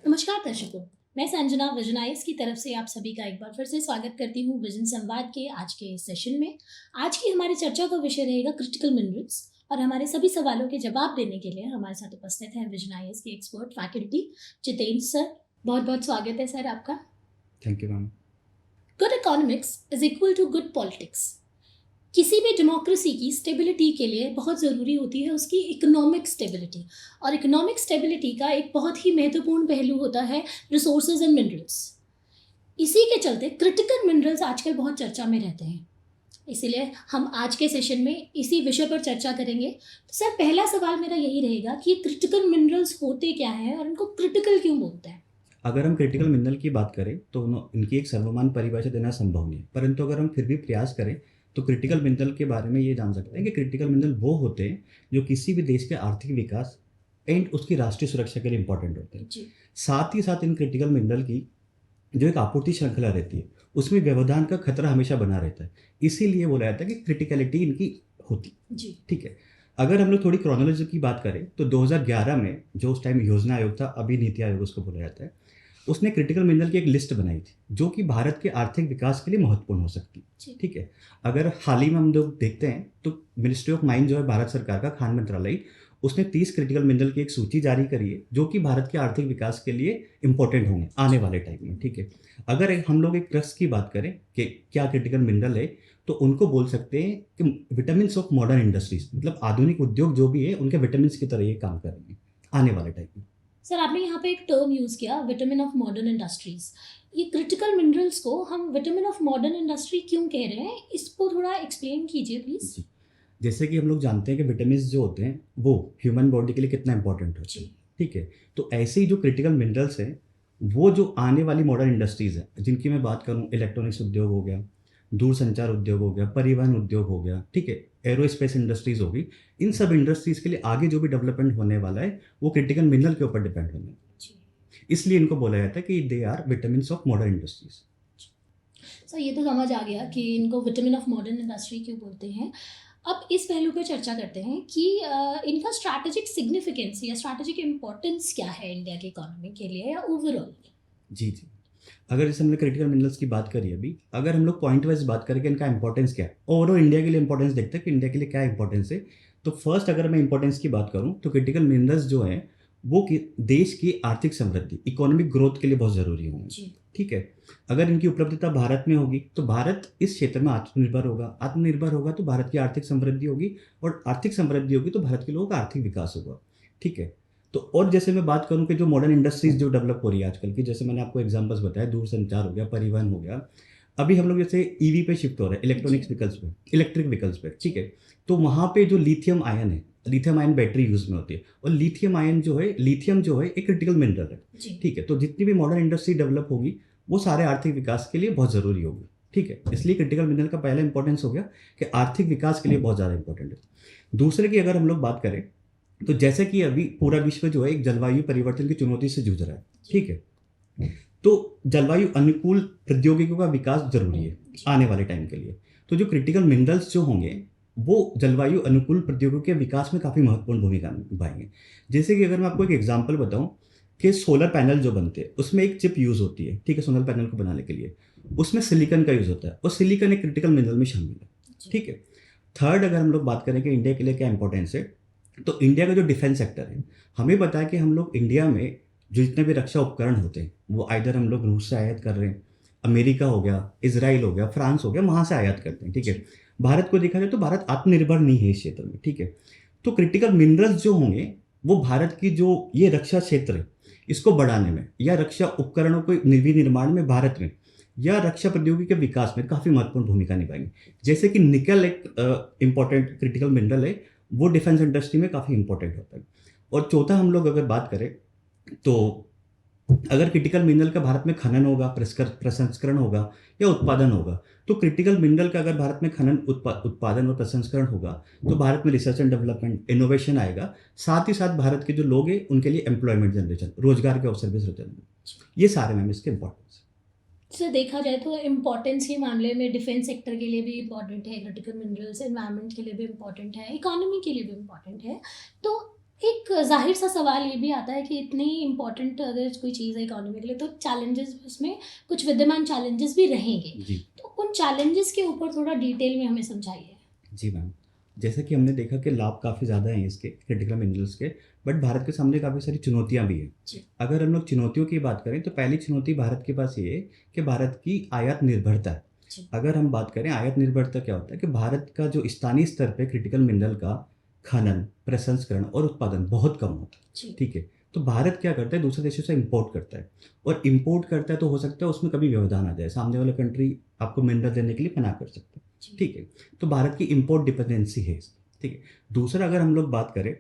नमस्कार दर्शकों, मैं संजना विजन आईएएस की तरफ से आप सभी का एक बार फिर से स्वागत करती हूँ विजन संवाद के आज के सेशन में। आज की हमारी चर्चा का विषय रहेगा क्रिटिकल मिनरल्स और हमारे सभी सवालों के जवाब देने के लिए हमारे साथ उपस्थित हैं विजन आईएएस के एक्सपर्ट फैकल्टी जितेंद्र सर। बहुत बहुत स्वागत है सर आपका। Thank you ma'am. Good economics is equal to good politics. किसी भी डेमोक्रेसी की स्टेबिलिटी के लिए बहुत ज़रूरी होती है उसकी इकोनॉमिक स्टेबिलिटी, और इकोनॉमिक स्टेबिलिटी का एक बहुत ही महत्वपूर्ण पहलू होता है रिसोर्सेज एंड मिनरल्स। इसी के चलते क्रिटिकल मिनरल्स आजकल बहुत चर्चा में रहते हैं, इसीलिए हम आज के सेशन में इसी विषय पर चर्चा करेंगे। तो सर, पहला सवाल मेरा यही रहेगा कि क्रिटिकल मिनरल्स होते क्या हैं और इनको क्रिटिकल क्यों बोलते हैं? अगर हम क्रिटिकल मिनरल की बात करें तो इनकी एक सर्वमान्य परिभाषा देना संभव नहीं है, परंतु अगर हम फिर भी प्रयास करें तो क्रिटिकल मिनरल के बारे में ये जान सकते हैं कि क्रिटिकल मिनरल वो होते हैं जो किसी भी देश के आर्थिक विकास एंड उसकी राष्ट्रीय सुरक्षा के लिए इंपॉर्टेंट होते हैं। साथ ही साथ इन क्रिटिकल मिनरल की जो एक आपूर्ति श्रृंखला रहती है उसमें व्यवधान का खतरा हमेशा बना रहता है, इसीलिए बोला जाता है कि क्रिटिकलिटी इनकी होती है। ठीक है, अगर हम लोग थोड़ी क्रोनोलॉजी की बात करें तो 2011 में जो उस टाइम योजना आयोग था, अभी नीति आयोग उसको बोला जाता है, उसने क्रिटिकल मिनरल की एक लिस्ट बनाई थी जो कि भारत के आर्थिक विकास के लिए महत्वपूर्ण हो सकती है। ठीक है, अगर हाल ही में हम लोग देखते हैं तो मिनिस्ट्री ऑफ माइन जो है भारत सरकार का, खान मंत्रालय, उसने 30 क्रिटिकल मिनरल की एक सूची जारी करी है जो कि भारत के आर्थिक विकास के लिए इंपॉर्टेंट होंगे आने वाले टाइम में। ठीक है, अगर हम लोग एक ट्रस्ट की बात करें कि क्या क्रिटिकल मिनरल है तो उनको बोल सकते हैं कि विटामिन ऑफ मॉडर्न इंडस्ट्रीज, मतलब आधुनिक उद्योग जो भी है उनके विटामिन की तरह ये काम करेंगे आने वाले टाइम में। सर, आपने यहाँ पे एक टर्म यूज़ किया, विटामिन ऑफ मॉडर्न इंडस्ट्रीज। ये क्रिटिकल मिनरल्स को हम विटामिन ऑफ मॉडर्न इंडस्ट्री क्यों कह रहे हैं, इसको थोड़ा एक्सप्लेन कीजिए प्लीज। जैसे कि हम लोग जानते हैं कि विटामिन जो होते हैं वो ह्यूमन बॉडी के लिए कितना इंपॉर्टेंट होते हैं। ठीक है, तो ऐसे ही जो क्रिटिकल मिनरल्स हैं वो जो आने वाली मॉडर्न इंडस्ट्रीज़ है, जिनकी मैं बात करूँ, इलेक्ट्रॉनिक्स उद्योग हो गया, दूरसंचार उद्योग हो गया, परिवहन उद्योग हो गया, ठीक है, एरोस्पेस इंडस्ट्रीज होगी, इन सब इंडस्ट्रीज के लिए आगे जो भी डेवलपमेंट होने वाला है वो क्रिटिकल मिनरल के ऊपर डिपेंड होने वाला है। इसलिए इनको बोला जाता है कि they are vitamin of modern industries. Sir, ये तो समझ आ गया कि इनको विटामिन ऑफ मॉडर्न इंडस्ट्री क्यों बोलते हैं। अब इस पहलू पर चर्चा करते हैं कि इनका स्ट्रैटेजिक सिग्निफिकेंस या स्ट्रैटेजिक इम्पोर्टेंस क्या है इंडिया की इकोनॉमी के लिए या ओवरऑल। जी, अगर जैसे हमने क्रिटिकल मिनरल्स की बात करी अभी, अगर हम लोग पॉइंट वाइज बात करें कि इनका इंपॉर्टेंस क्या है, ओवरऑल इंडिया के लिए इंपॉर्टेंस देखते हैं कि इंडिया के लिए क्या इंपॉर्टेंस है। तो फर्स्ट अगर मैं इंपॉर्टेंस की बात करूं तो क्रिटिकल मिनरल्स जो हैं वो देश की आर्थिक समृद्धि, इकोनॉमिक ग्रोथ के लिए बहुत ज़रूरी होंगे। ठीक है, अगर इनकी उपलब्धता भारत में होगी तो भारत इस क्षेत्र में आत्मनिर्भर होगा तो भारत की आर्थिक समृद्धि होगी, और आर्थिक समृद्धि होगी तो भारत के लोगों का आर्थिक विकास होगा। ठीक है, तो और जैसे मैं बात करूं कि जो मॉडर्न इंडस्ट्रीज जो डेवलप हो रही है आजकल की, जैसे मैंने आपको एग्जांपल्स बताया, दूरसंचार हो गया, परिवहन हो गया, अभी हम लोग जैसे ईवी पे शिफ्ट हो रहे हैं, इलेक्ट्रॉनिक्स व्हीकल्स पे, इलेक्ट्रिक व्हीकल्स पे। ठीक है, तो वहाँ पे जो लिथियम आयन है, लिथियम आयन बैटरी यूज में होती है, और लिथियम जो है एक क्रिटिकल मिनरल है। ठीक है, तो जितनी भी मॉडर्न इंडस्ट्री डेवलप होगी वो सारे आर्थिक विकास के लिए बहुत ज़रूरी होगी। ठीक है, इसलिए क्रिटिकल मिनरल का पहला इंपॉर्टेंस हो गया कि आर्थिक विकास के लिए बहुत ज़्यादा इंपॉर्टेंट है। दूसरे की अगर हम लोग बात करें तो जैसे कि अभी पूरा विश्व जो है एक जलवायु परिवर्तन की चुनौती से जूझ रहा है। ठीक है, तो जलवायु अनुकूल प्रौद्योगिकियों का विकास जरूरी है आने वाले टाइम के लिए। तो जो क्रिटिकल मिनरल्स जो होंगे वो जलवायु अनुकूल प्रौद्योगिकियों के विकास में काफ़ी महत्वपूर्ण भूमिका निभाएंगे। जैसे कि अगर मैं आपको एक एग्जाम्पल बताऊं कि सोलर पैनल जो बनते हैं उसमें एक चिप यूज़ होती है। ठीक है, सोलर पैनल को बनाने के लिए उसमें सिलिकॉन का यूज़ होता है, और सिलिकॉन एक क्रिटिकल मिनरल में शामिल है। ठीक है, थर्ड अगर हम लोग बात करें कि इंडिया के लिए क्या इंपॉर्टेंस है, तो इंडिया का जो डिफेंस सेक्टर है, हमें पता है कि हम लोग इंडिया में जो जितने भी रक्षा उपकरण होते हैं वो आइदर हम लोग रूस से आयात कर रहे हैं, अमेरिका हो गया, इजराइल हो गया, फ्रांस हो गया, वहाँ से आयात करते हैं। ठीक है, भारत को देखा जाए तो भारत आत्मनिर्भर नहीं है इस क्षेत्र में। ठीक है, तो क्रिटिकल मिनरल्स जो होंगे वो भारत की जो ये रक्षा क्षेत्र है इसको बढ़ाने में, या रक्षा उपकरणों को विनिर्माण में भारत में, या रक्षा प्रौद्योगिकी के विकास में काफ़ी महत्वपूर्ण भूमिका निभाएंगे। जैसे कि निकल एक इंपॉर्टेंट क्रिटिकल मिनरल है, वो डिफेंस इंडस्ट्री में काफ़ी इंपॉर्टेंट होता है। और चौथा हम लोग अगर बात करें तो अगर क्रिटिकल मिनरल का भारत में खनन होगा, प्रसंस्करण होगा या उत्पादन होगा, तो क्रिटिकल मिनरल का अगर भारत में खनन, उत्पादन और प्रसंस्करण होगा तो भारत में रिसर्च एंड डेवलपमेंट, इनोवेशन आएगा। साथ ही साथ भारत के जो लोग हैं उनके लिए एम्प्लॉयमेंट जनरेशन, रोजगार के अवसर भी सृजन, ये सारे मैम इसके इंपॉर्टेंस। से देखा जाए तो इम्पोर्टेंस के मामले में डिफेंस सेक्टर के लिए भी इम्पोर्टेंट है, क्रिटिकल मिनरल्स एनवायरनमेंट के लिए भी इम्पोर्टेंट है, इकोनॉमी के लिए भी इम्पोर्टेंट है। तो एक जाहिर सा सवाल ये भी आता है कि इतनी इम्पोर्टेंट अगर कोई चीज़ है इकोनॉमी के लिए, तो चैलेंजेस उसमें कुछ विद्यमान चैलेंजेस भी रहेंगे। जी तो उन चैलेंजेस के ऊपर थोड़ा डिटेल में हमें समझाइए। जी मैम, जैसा कि हमने देखा कि लाभ काफ़ी ज़्यादा हैं इसके क्रिटिकल मिनरल्स के, बट भारत के सामने काफ़ी सारी चुनौतियाँ भी हैं। जी। अगर हम लोग चुनौतियों की बात करें तो पहली चुनौती भारत के पास ये है कि भारत की आयात निर्भरता है। जी। अगर हम बात करें आयात निर्भरता क्या होता है कि भारत का जो स्थानीय स्तर पे क्रिटिकल मिनरल का खनन, प्रसंस्करण और उत्पादन बहुत कम होता है। जी। ठीक है, तो भारत क्या करता है, दूसरे देशों से इंपोर्ट करता है, और इंपोर्ट करता है तो हो सकता है उसमें कभी व्यवधान आ जाए, सामने वाला कंट्री आपको मिनरल देने के लिए मना कर सकता है। जी। ठीक है, तो भारत की इंपोर्ट डिपेंडेंसी है इसकी। ठीक है, दूसरा अगर हम लोग बात करें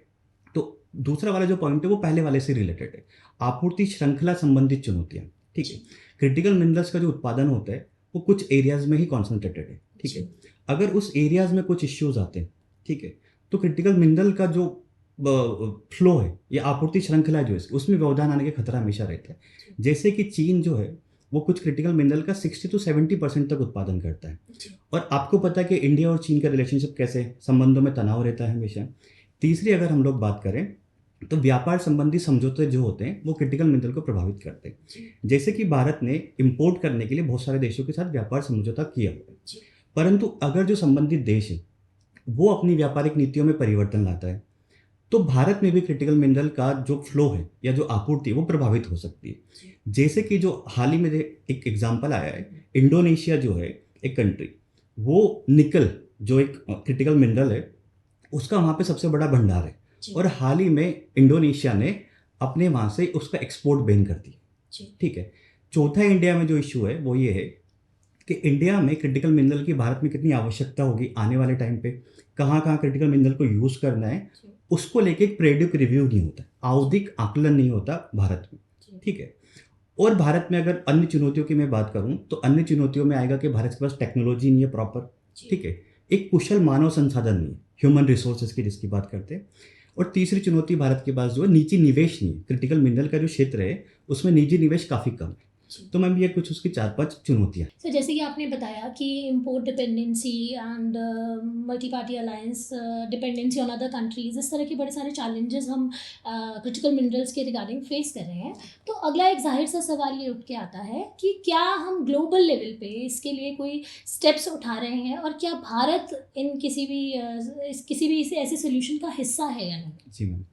तो दूसरा वाला जो पॉइंट है वो पहले वाले से रिलेटेड है, आपूर्ति श्रृंखला संबंधित चुनौतियाँ। ठीक है, क्रिटिकल मिनरल्स का जो उत्पादन होता है वो कुछ एरियाज में ही कॉन्सेंट्रेटेड है। ठीक है, अगर उस एरियाज में कुछ इश्यूज आते हैं, ठीक है, तो क्रिटिकल मिनरल का जो फ्लो है या आपूर्ति श्रृंखला जो है उसमें व्यवधान आने का खतरा हमेशा रहता है। जैसे कि चीन जो है वो कुछ क्रिटिकल मिनरल का 60 to 70% तक उत्पादन करता है, और आपको पता है कि इंडिया और चीन का रिलेशनशिप कैसे है, संबंधों में तनाव रहता है हमेशा। तीसरी अगर हम लोग बात करें तो व्यापार संबंधी समझौते जो होते हैं वो क्रिटिकल मिनरल को प्रभावित करते हैं। जैसे कि भारत ने इंपोर्ट करने के लिए बहुत सारे देशों के साथ व्यापार समझौता किया हुआ है, परंतु अगर जो संबंधित देश है वो अपनी व्यापारिक नीतियों में परिवर्तन लाता है तो भारत में भी क्रिटिकल मिनरल का जो फ्लो है या जो आपूर्ति है वो प्रभावित हो सकती है। जैसे कि जो हाल ही में एक एग्जांपल आया है, इंडोनेशिया जो है एक कंट्री, वो निकल जो एक क्रिटिकल मिनरल है उसका वहाँ पे सबसे बड़ा भंडार है, और हाल ही में इंडोनेशिया ने अपने वहाँ से उसका एक्सपोर्ट बैन कर दिया। ठीक है, चौथा इंडिया में जो इशू है वो ये है कि इंडिया में क्रिटिकल मिनरल की भारत में कितनी आवश्यकता होगी आने वाले टाइम पे, कहाँ कहाँ क्रिटिकल मिनरल को यूज़ करना है, उसको लेके एक पीरियडिक रिव्यू नहीं होता, आवधिक आकलन नहीं होता भारत में। ठीक है, और भारत में अगर अन्य चुनौतियों की मैं बात करूं तो अन्य चुनौतियों में आएगा कि भारत के पास टेक्नोलॉजी नहीं है प्रॉपर। ठीक है, एक कुशल मानव संसाधन नहीं है, ह्यूमन रिसोर्सेज की जिसकी बात करते हैं। और तीसरी चुनौती भारत के पास जो है निजी निवेश नहीं है, क्रिटिकल मिनरल का जो क्षेत्र है उसमें निजी निवेश काफ़ी कम है। तो मैम ये कुछ उसकी 4-5 चुनौतियाँ। सर जैसे कि आपने बताया कि import dependency and multi party alliance dependency on other countries, इस तरह के बड़े सारे चैलेंजेस हम क्रिटिकल मिनरल्स के रिगार्डिंग फेस कर रहे हैं। तो अगला एक जाहिर सा सवाल ये उठ के आता है कि क्या हम ग्लोबल लेवल पे इसके लिए कोई स्टेप्स उठा रहे हैं, और क्या भारत इन किसी भी ऐसे सोल्यूशन का हिस्सा है या नहीं? जी मैम,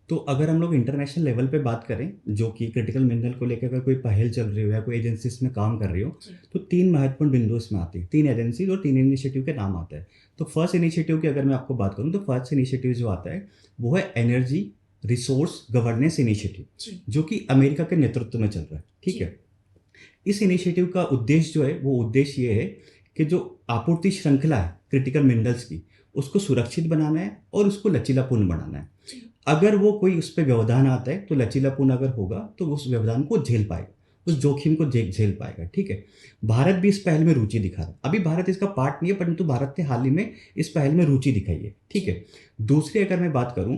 तो अगर हम लोग इंटरनेशनल लेवल पे बात करें जो कि क्रिटिकल मिनरल को लेकर अगर कोई पहल चल रही हो या कोई एजेंसी इसमें काम कर रही हो, तो 3 महत्वपूर्ण बिंदु इसमें आते हैं, 3 एजेंसीज और 3 इनिशिएटिव के नाम आते हैं। तो फर्स्ट इनिशिएटिव की अगर मैं आपको बात करूं तो फर्स्ट इनिशिएटिव जो आता है वो है एनर्जी रिसोर्स गवर्नेंस इनिशिएटिव, जो कि अमेरिका के नेतृत्व में चल रहा है। ठीक है, इस इनिशिएटिव का उद्देश्य जो है वो उद्देश्य ये है कि जो आपूर्ति श्रृंखला है क्रिटिकल मिनरल्स की उसको सुरक्षित बनाना है और उसको लचीलापूर्ण बनाना है। अगर वो कोई उस पर व्यवधान आता है तो लचीलापूर्ण अगर होगा तो उस व्यवधान को झेल पाएगा, उस जोखिम को झेल पाएगा। ठीक है, भारत भी इस पहल में रुचि दिखा रहा है। अभी भारत इसका पार्ट नहीं है, परंतु भारत ने हाल ही में इस पहल में रुचि दिखाई है। ठीक है, दूसरी अगर मैं बात करूं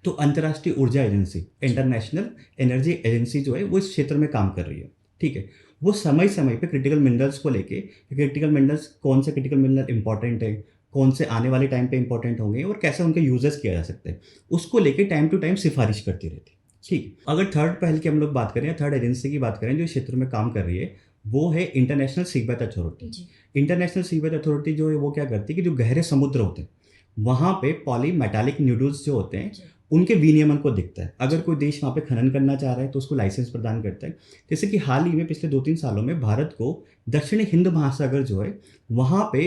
तो अंतर्राष्ट्रीय ऊर्जा एजेंसी, इंटरनेशनल एनर्जी एजेंसी जो है वो इस क्षेत्र में काम कर रही है। ठीक है, वो समय समय पे क्रिटिकल मिनरल्स को लेके, क्रिटिकल मिनरल्स कौन से क्रिटिकल मिनरल इंपॉर्टेंट है, कौन से आने वाले टाइम पे इंपॉर्टेंट होंगे और कैसे उनके यूजेस किया जा सकता है, उसको लेके टाइम टू टाइम सिफारिश करती रहती है। ठीक, अगर थर्ड पहल की हम लोग बात करें, थर्ड एजेंसी की बात करें जो क्षेत्र में काम कर रही है, वो है international seabed authority. International seabed authority जो है वो क्या करती है कि जो गहरे समुद्र होते हैं वहाँ पे पॉली मेटालिक न्यूडल्स जो होते हैं उनके विनियमन को देखता है। अगर कोई देश वहाँ पे खनन करना चाह रहा है तो उसको लाइसेंस प्रदान करता है। जैसे कि हाल ही में पिछले 2-3 सालों में भारत को दक्षिणी हिंद महासागर जो है वहाँ पे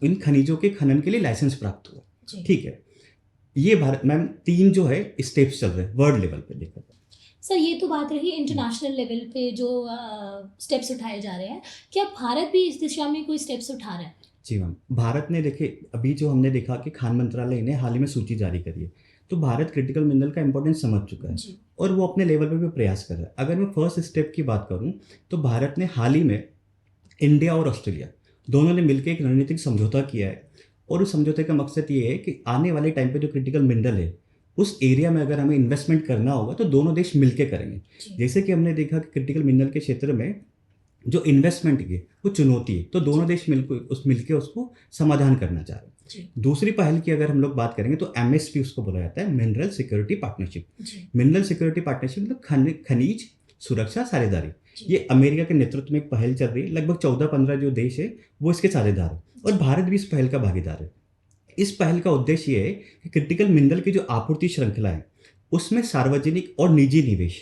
इन खनिजों के खनन के लिए लाइसेंस प्राप्त हुआ। ठीक है, ये भारत मैम 3 जो है स्टेप्स चल रहे हैं वर्ल्ड लेवल पे देखा जाए। सर ये तो बात रही इंटरनेशनल लेवल पे जो स्टेप्स उठाए जा रहे हैं, क्या भारत भी इस दिशा में कोई स्टेप्स उठा रहा है? जी मैम, भारत ने देखिए अभी जो हमने देखा कि खान मंत्रालय ने हाल ही में सूची जारी करी है, तो भारत क्रिटिकल मिनरल का इंपॉर्टेंस समझ चुका है और वो अपने लेवल पे भी प्रयास कर रहा है। अगर मैं फर्स्ट स्टेप की बात करूँ तो भारत ने हाल ही में इंडिया और ऑस्ट्रेलिया दोनों ने मिलकर एक रणनीतिक समझौता किया है, और उस समझौते का मकसद ये है कि आने वाले टाइम पे जो क्रिटिकल मिनरल है उस एरिया में अगर हमें इन्वेस्टमेंट करना होगा तो दोनों देश मिलकर करेंगे। जैसे कि हमने देखा कि क्रिटिकल मिनरल के क्षेत्र में जो इन्वेस्टमेंट की वो चुनौती है, तो दोनों देश मिलके उसको समाधान करना चाह रहे हैं। जी दूसरी पहल की अगर हम लोग बात करेंगे तो MSP उसको बोला जाता है, मिनरल सिक्योरिटी पार्टनरशिप। जी मिनरल सिक्योरिटी पार्टनरशिप मतलब खनिज सुरक्षा साझेदारी। जी ये अमेरिका के नेतृत्व में एक पहल चल रही है, लगभग 14-15 जो देश है वो इसके साझेदार है, और भारत भी इस पहल का भागीदार है। इस पहल का उद्देश्य ये है कि क्रिटिकल मिनरल की जो आपूर्ति श्रृंखला है उसमें सार्वजनिक और निजी निवेश,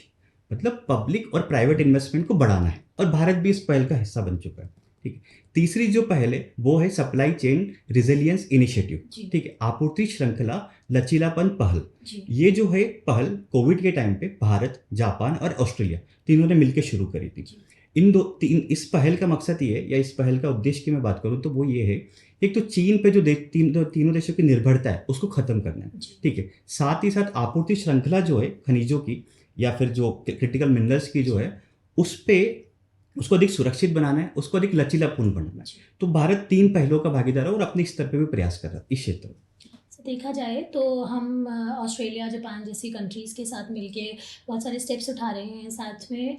मतलब पब्लिक और प्राइवेट इन्वेस्टमेंट को बढ़ाना है, और भारत भी इस पहल का हिस्सा बन चुका है। ठीक है। तीसरी जो पहल है वो है सप्लाई चेन रिजिलियंस इनिशिएटिव। जी ठीक है, आपूर्ति श्रृंखला लचीलापन पहल। जी ये जो है पहल कोविड के टाइम पे भारत, जापान और ऑस्ट्रेलिया तीनों ने मिलकर शुरू करी थी। जी इस पहल का मकसद ये है, या इस पहल का उद्देश्य की मैं बात करूं तो वो ये है, एक तो चीन पे जो तीनों देशों की निर्भरता है उसको खत्म करना है। जी ठीक है, साथ ही साथ आपूर्ति श्रृंखला जो है खनिजों की या फिर जो क्रिटिकल मिनरल्स की जो है उस पे उसको अधिक सुरक्षित बनाना है, उसको अधिक लचीलापूर्ण बनाना है। जी। तो भारत 3 पहलों का भागीदार है और अपने स्तर पे भी प्रयास कर रहा है इस क्षेत्र में। तो देखा जाए तो हम ऑस्ट्रेलिया, जापान जैसी कंट्रीज़ के साथ मिलके बहुत सारे स्टेप्स उठा रहे हैं। साथ में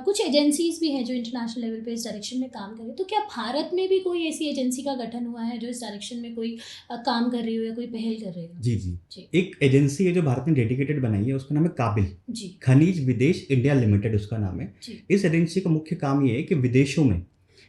कुछ एजेंसीज़ भी हैं जो इंटरनेशनल लेवल पे इस डायरेक्शन में काम कर रहे हैं। तो क्या भारत में भी कोई ऐसी एजेंसी का गठन हुआ है जो इस डायरेक्शन में कोई काम कर रही हो या कोई पहल कर रही हो? जी जी एक एजेंसी है जो भारत ने डेडिकेटेड बनाई है, उसका नाम है काबिल, जी खनिज विदेश इंडिया लिमिटेड उसका नाम है। जी इस एजेंसी का मुख्य काम ये है कि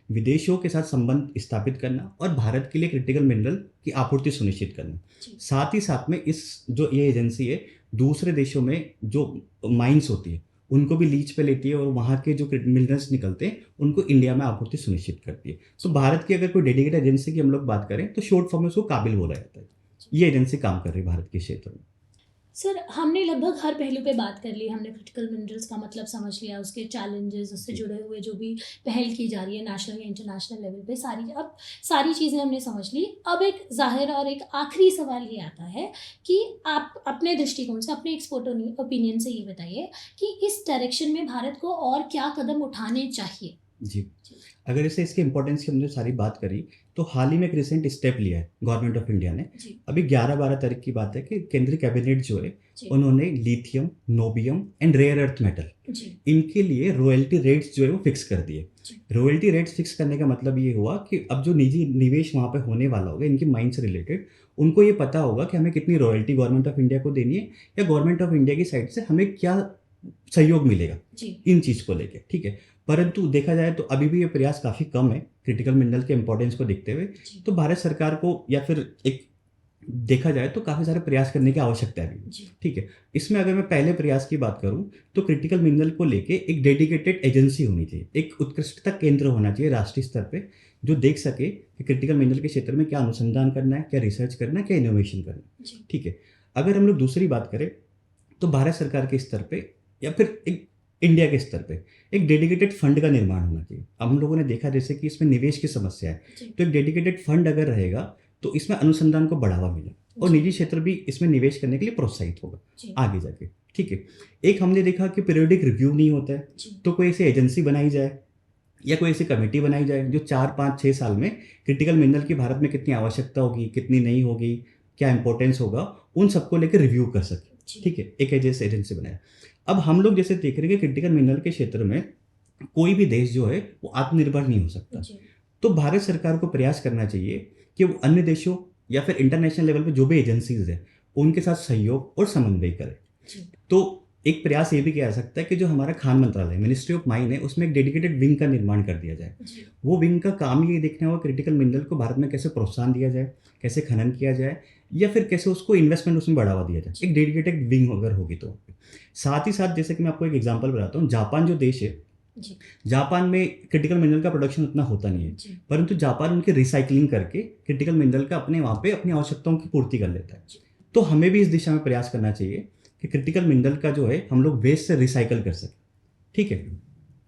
विदेशों के साथ संबंध स्थापित करना और भारत के लिए क्रिटिकल मिनरल की आपूर्ति सुनिश्चित करना। जी साथ ही साथ में ये एजेंसी है दूसरे देशों में जो माइंस होती है उनको भी लीज पे लेती है, और वहाँ के जो मिनरल्स निकलते हैं उनको इंडिया में आपूर्ति सुनिश्चित करती है। तो भारत की अगर कोई डेडिकेटेड एजेंसी की हम लोग बात करें तो शॉर्ट फॉर्म में उसको काबिल बोला जाता है। ये एजेंसी काम कर रही है भारत के क्षेत्र में। सर, हमने लगभग हर पहलू पे बात कर ली। हमने क्रिटिकल मिनरल्स का मतलब समझ लिया, उसके चैलेंजेस, उससे जुड़े हुए जो भी पहल की जा रही है नेशनल या इंटरनेशनल लेवल पे, सारी चीज़ें हमने समझ ली। अब एक ज़ाहिर और एक आखिरी सवाल ये आता है कि आप अपने दृष्टिकोण से, अपने एक्सपर्ट ओपिनियन से ये बताइए कि इस डायरेक्शन में भारत को और क्या कदम उठाने चाहिए? जी, अगर इसे इसके इम्पोर्टेंस की हमने सारी बात करी तो हाल ही में एक रिसेंट स्टेप लिया है गवर्नमेंट ऑफ इंडिया ने। जी अभी 11-12 तारीख की बात है कि केंद्रीय कैबिनेट जो है जी उन्होंने lithium, niobium and rare earth metal जी इनके लिए रॉयल्टी रेट्स जो है वो फिक्स कर दिए। जी रॉयल्टी रेट्स फिक्स करने का मतलब ये हुआ कि अब जो निजी निवेश वहाँ पे होने वाला होगा इनकी माइन से रिलेटेड, उनको ये पता होगा कि हमें कितनी रॉयल्टी गवर्नमेंट ऑफ इंडिया को देनी है, या गवर्नमेंट ऑफ इंडिया की साइड से हमें क्या सहयोग मिलेगा जी इन चीज़ को लेके। ठीक है, परंतु देखा जाए तो अभी भी ये प्रयास काफ़ी कम है क्रिटिकल मिनरल के इंपॉर्टेंस को देखते हुए। जी तो भारत सरकार को, या फिर एक देखा जाए तो काफ़ी सारे प्रयास करने की आवश्यकता है। जी ठीक है, इसमें अगर मैं पहले प्रयास की बात करूं तो क्रिटिकल मिनरल को लेके एक डेडिकेटेड एजेंसी होनी चाहिए, एक उत्कृष्टता केंद्र होना चाहिए राष्ट्रीय स्तर पे, जो देख सके कि क्रिटिकल मिनरल के क्षेत्र में क्या अनुसंधान करना है, क्या रिसर्च करना है, क्या इनोवेशन करना है। जी ठीक है, अगर हम लोग दूसरी बात करें तो भारत सरकार के स्तर पे या फिर एक इंडिया के स्तर पे एक डेडिकेटेड फंड का निर्माण होना चाहिए। अब हम लोगों ने देखा जैसे कि इसमें निवेश की समस्या है, जी तो एक डेडिकेटेड फंड अगर रहेगा तो इसमें अनुसंधान को बढ़ावा मिलेगा और जी निजी क्षेत्र भी इसमें निवेश करने के लिए प्रोत्साहित होगा जी आगे जाके। ठीक है, एक हमने देखा कि पीरियोडिक रिव्यू नहीं होता है, जी तो कोई ऐसी एजेंसी बनाई जाए या कोई ऐसी कमेटी बनाई जाए जो 4-5-6 साल में क्रिटिकल मिनरल की भारत में कितनी आवश्यकता होगी, कितनी नहीं होगी, क्या इंपॉर्टेंस होगा, उन सबको लेकर रिव्यू कर सके। जी ठीक है, एक एजेंसी बनाया। अब हम लोग जैसे देख रहे हैं कि क्रिटिकल मिनरल के क्षेत्र में कोई भी देश जो है वो आत्मनिर्भर नहीं हो सकता, जी तो भारत सरकार को प्रयास करना चाहिए कि वो अन्य देशों या फिर इंटरनेशनल लेवल पे जो भी एजेंसीज है उनके साथ सहयोग और समन्वय करे। जी तो एक प्रयास ये भी किया जा सकता है कि जो हमारा खान मंत्रालय, मिनिस्ट्री ऑफ माइन है, उसमें एक डेडिकेटेड विंग का निर्माण कर दिया जाए। जी वो विंग का काम ये देखना होगा क्रिटिकल मिनरल को भारत में कैसे प्रोत्साहन दिया जाए, कैसे खनन किया जाए, या फिर कैसे उसको इन्वेस्टमेंट उसमें बढ़ावा दिया जाए। एक डेडिकेटेड विंग अगर होगी तो। साथ ही साथ जैसे कि मैं आपको एक एग्जांपल बताता हूँ, जापान जो देश है, जी जापान में क्रिटिकल मिनरल का प्रोडक्शन उतना होता नहीं है, जी परंतु जापान उनकी रिसाइकलिंग करके क्रिटिकल मिनरल का अपने वहाँ पे अपनी आवश्यकताओं की पूर्ति कर लेता है। तो हमें भी इस दिशा में प्रयास करना चाहिए कि क्रिटिकल मिनरल का जो है हम लोग वेस्ट से रिसाइकल कर सकें। ठीक है,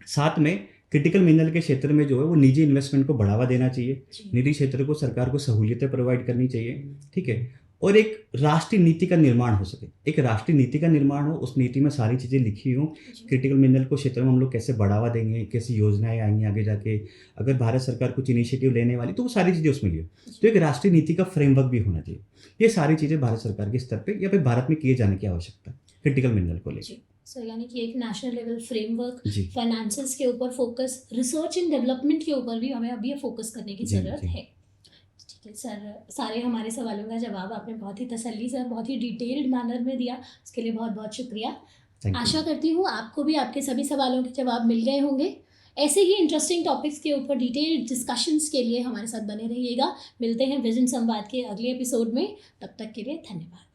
साथ में क्रिटिकल मिनरल के क्षेत्र में जो है वो निजी इन्वेस्टमेंट को बढ़ावा देना चाहिए, जी निजी क्षेत्र को सरकार को सहूलियतें प्रोवाइड करनी चाहिए। ठीक है, और एक राष्ट्रीय नीति का निर्माण हो सके, एक राष्ट्रीय नीति का निर्माण हो, उस नीति में सारी चीज़ें लिखी हों, जी क्रिटिकल मिनरल को क्षेत्र में हम लोग कैसे बढ़ावा देंगे, कैसी योजनाएं आएंगी आगे जाके, अगर भारत सरकार कुछ इनिशिएटिव लेने वाली तो वो सारी चीज़ें उसमें लियो। तो एक राष्ट्रीय नीति का फ्रेमवर्क भी होना चाहिए। ये सारी चीज़ें भारत सरकार के स्तर पे या फिर भारत में किए जाने की आवश्यकता है क्रिटिकल मिनरल को लेकर। सो यानी कि एक नेशनल लेवल फ्रेमवर्क, जी फाइनेंसेस के ऊपर फोकस, रिसर्च एंड डेवलपमेंट के ऊपर भी हमें अभी फोकस करने की जी ज़रूरत जी है। ठीक है सर, सारे हमारे सवालों का जवाब आपने बहुत ही तसल्ली से, बहुत ही डिटेल्ड मैनर में दिया, उसके लिए बहुत बहुत शुक्रिया। थैंक आशा यू करती हूँ आपको भी आपके सभी सवालों के जवाब मिल गए होंगे। ऐसे ही इंटरेस्टिंग टॉपिक्स के ऊपर डिटेल्ड डिस्कशंस के लिए हमारे साथ बने रहिएगा। मिलते हैं विजन संवाद के अगले एपिसोड में, तब तक के लिए धन्यवाद।